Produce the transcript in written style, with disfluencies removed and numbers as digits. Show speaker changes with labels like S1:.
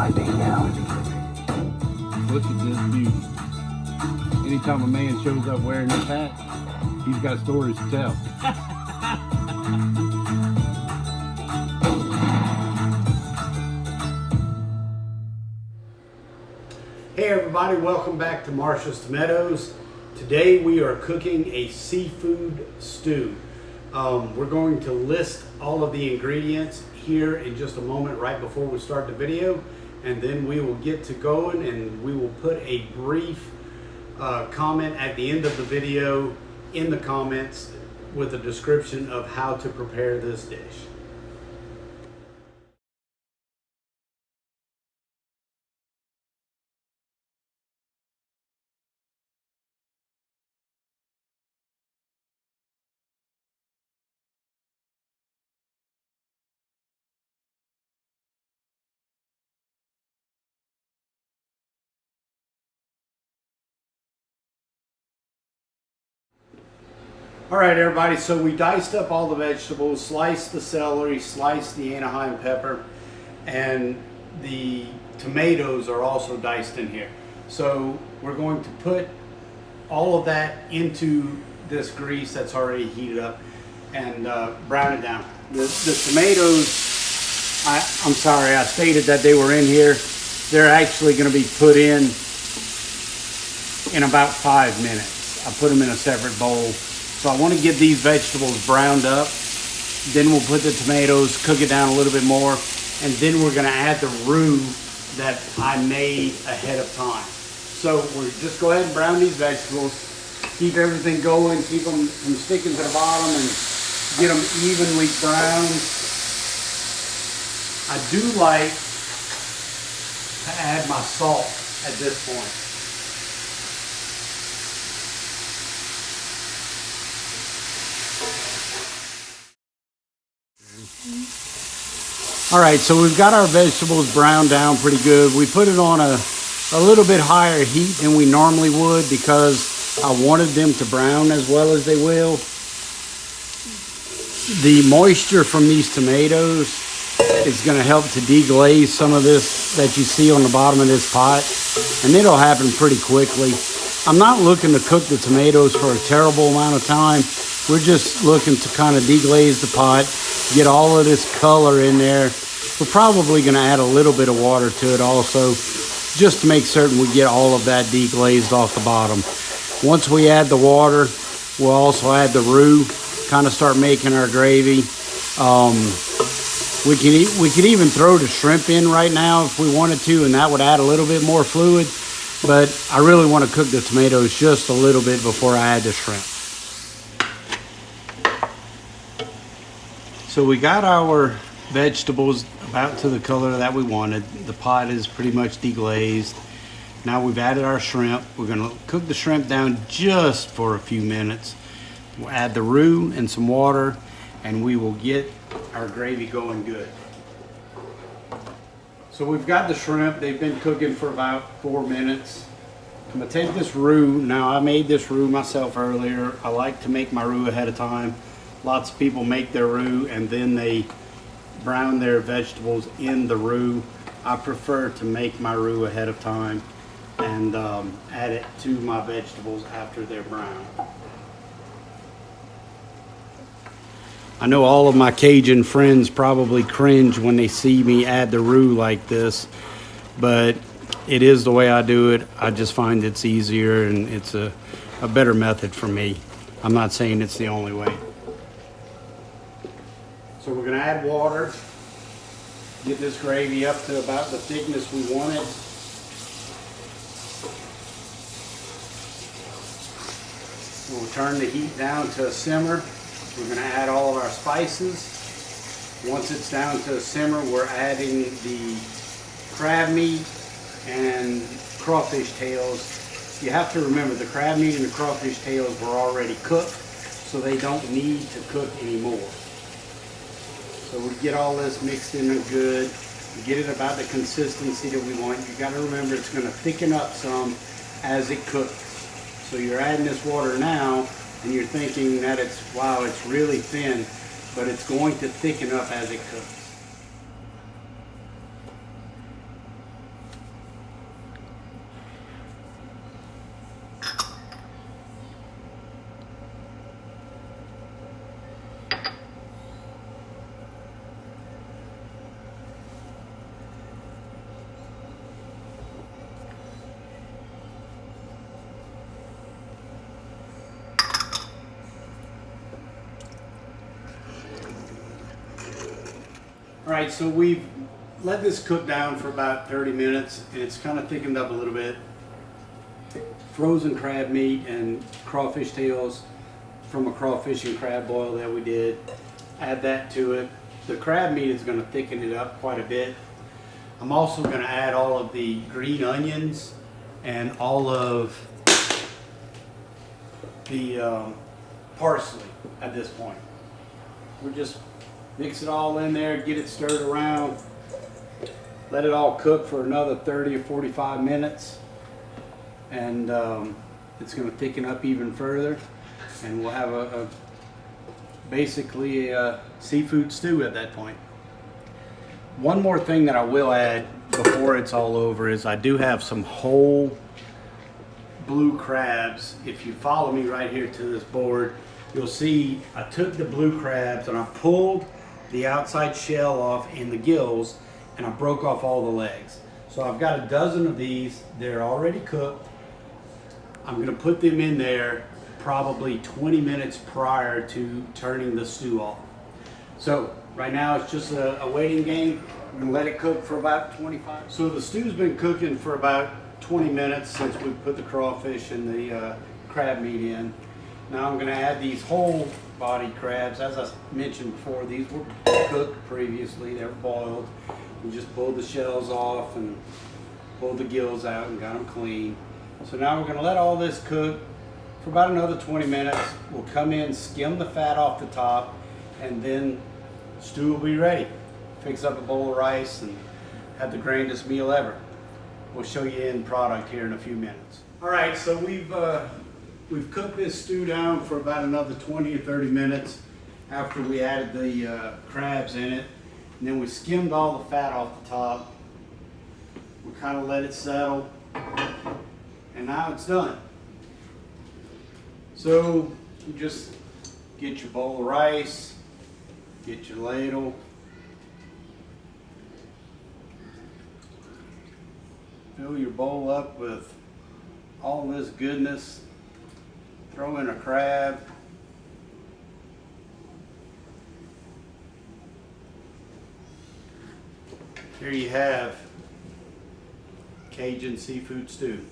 S1: might be now.
S2: Look at this beauty. Anytime a man shows up wearing this hat, he's got stories to tell.
S3: Hey everybody, welcome back to Marsha's Tomatoes. Today we are cooking a seafood stew. We're going to list all of the ingredients here in just a moment right before we start the video, and then we will get to going and we will put a brief comment at the end of the video in the comments with a description of how to prepare this dish. All right, everybody, so we diced up all the vegetables, sliced the celery, sliced the Anaheim pepper, and the tomatoes are also diced in here. So we're going to put all of that into this grease that's already heated up and brown it down. The tomatoes, I'm sorry, I stated that they were in here. They're actually going to be put in about 5 minutes. I put them in a separate bowl. So I want to get these vegetables browned up. Then we'll put the tomatoes, cook it down a little bit more, and then we're going to add the roux that I made ahead of time. So we'll just go ahead and brown these vegetables, keep everything going, keep them from sticking to the bottom, and get them evenly browned. I do like to add my salt at this point. All right, so we've got our vegetables browned down pretty good. We put it on a little bit higher heat than we normally would because I wanted them to brown as well as they will. The moisture from these tomatoes is going to help to deglaze some of this that you see on the bottom of this pot, and it'll happen pretty quickly. I'm not looking to cook the tomatoes for a terrible amount of time. We're just looking to kind of deglaze the pot, get all of this color in there. We're probably going to add a little bit of water to it also, just to make certain we get all of that deglazed off the bottom. Once we add the water, we'll also add the roux, kind of start making our gravy. We could even throw the shrimp in right now if we wanted to, and that would add a little bit more fluid. But I really want to cook the tomatoes just a little bit before I add the shrimp. So we got our vegetables about to the color that we wanted. The pot is pretty much deglazed. Now we've added our shrimp. We're going to cook the shrimp down just for a few minutes. We'll add the roux and some water, and we will get our gravy going good. So we've got the shrimp. They've been cooking for about 4 minutes. I'm going to take this roux. Now I made this roux myself earlier. I like to make my roux ahead of time. Lots of people make their roux and then they brown their vegetables in the roux. I prefer to make my roux ahead of time and add it to my vegetables after they're brown. I know all of my Cajun friends probably cringe when they see me add the roux like this, but it is the way I do it. I just find it's easier and it's a better method for me. I'm not saying it's the only way. So we're going to add water, get this gravy up to about the thickness we want it. We'll turn the heat down to a simmer. We're going to add all of our spices. Once it's down to a simmer, we're adding the crab meat and crawfish tails. You have to remember the crab meat and the crawfish tails were already cooked, so they don't need to cook anymore. So we get all this mixed in good, get it about the consistency that we want. You got to remember it's going to thicken up some as it cooks. So you're adding this water now and you're thinking that wow, it's really thin, but it's going to thicken up as it cooks. All right, so we've let this cook down for about 30 minutes and it's kind of thickened up a little bit. Frozen crab meat and crawfish tails from a crawfish and crab boil that we did. Add that to it. The crab meat is going to thicken it up quite a bit. I'm also going to add all of the green onions and all of the parsley at this point. We'll just mix it all in there, get it stirred around, let it all cook for another 30 or 45 minutes, and it's going to thicken up even further, and we'll have basically a seafood stew at that point. One more thing that I will add before it's all over is I do have some whole blue crabs. If you follow me right here to this board, you'll see I took the blue crabs and I pulled the outside shell off and the gills, and I broke off all the legs. So I've got a dozen of these. They're already cooked. I'm going to put them in there probably 20 minutes prior to turning the stew off. So right now it's just a waiting game. I'm going to let it cook for about 25. So the stew's been cooking for about 20 minutes since we put the crawfish and the crab meat in. Now I'm going to add these whole body crabs. As I mentioned before, these were cooked previously. They were boiled. We just pulled the shells off and pulled the gills out and got them clean. So now we're going to let all this cook for about another 20 minutes. We'll come in, skim the fat off the top, and then stew will be ready. Fix up a bowl of rice and have the grandest meal ever. We'll show you in product here in a few minutes. All right, so we've cooked this stew down for about another 20 or 30 minutes after we added the crabs in it. And then we skimmed all the fat off the top. We kind of let it settle. And now it's done. So you just get your bowl of rice, get your ladle, fill your bowl up with all this goodness, throw in a crab, here you have Cajun seafood stew.